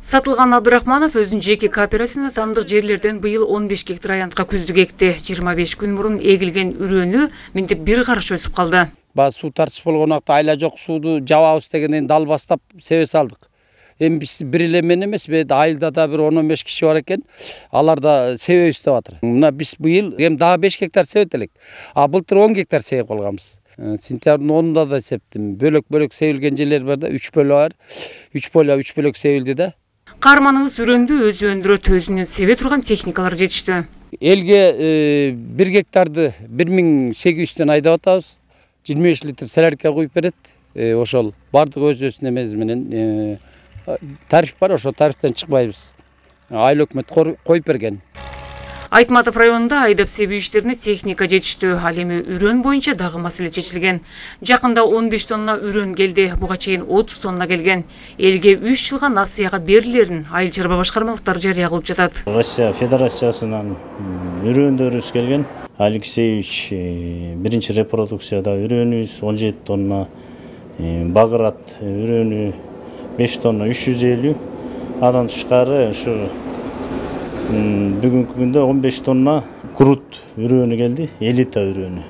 Сатылган Абдрахманов өзүнүн жеке кооперативине тандык жерлерден быйыл 15 гектар аянтка күздүк экти. 25 күн мурун эгилген үрөнү мынтип бир карыш өсүп калды. Суу тартыш болгон акта айла жок сууду жабабыз дегенден дал баштап себе салдык. Эми биз бир эле мен эмес, айылда да бир 10-15 киши бар экен. Алар да себе издеп атыр. Мына биз быйыл эми дагы 5 гектар себет элек. Былтыр 10 гектар себеп калганбыз. Сентябрдын 10-унда да септим. Бөлөк-бөлөк себилген жерлер бар да, 3 бөлө бар. 3 бөлөк себилди да. Каарманыбыз үрөндү өзү өндүрөт, өзүнүн себе турган техникалар жетиштүү. Элге 1 гектарды 1800 айдап атабыз. 25 литр солярка куюп берет. Ошол бардык өз эмеси менен тариф бар, ошол тарифтен чыкпайбыз. Айыл өкмөт коюп берген. Айтматов районунда айдап себүү иштерине техника жетиштүү. Ал эми үрөн боюнча дагы маселе чечилген. Жакында 15 тонна үрөн келди, буга чейин 30 тонна келген. Элге 3 жылга насыяга берилерин айыл чарба башкармалыктары жарыя кылып жатат. Россия Федерациясынан үрөндөрүбүз келген. Алексеевич биринчи репродукцияда үрөнүбүз 17 тонна, Баграт үрөнү 5 тонна 350. Андан тышкары ушу бүгүнкү күндө 15 тонна курут үрөнү келди, элита үрөнү.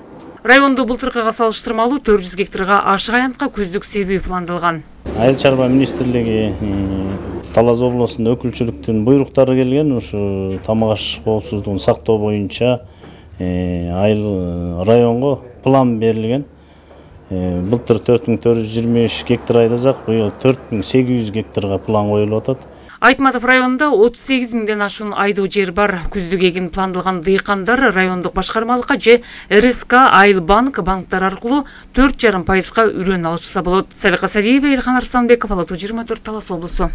Райондо былтыркыга салыштырмалуу 400 гектарга ашык аянтка күздүк себүү пландалган. Айыл чарба министрлиги Талас областында өкүлчүлүктүн буйруктары келген, ушу тамак аш коопсуздугун сактоо боюнча айыл районго план берилген. Былтыр 4425 гектар айдасак, быйыл 4800 гектарга план коюлуп атат. Айтматов районунда 38 миңден ашуун айдоо жер бар. Күздүк эгин пландалган дыйкандар райондук башкармалыкка же РСК Айыл банктар аркылуу 4,5% үрөн алышса болот. Салика Садиева, Элхан Арсланбеков, Ала 24, Талас облусу.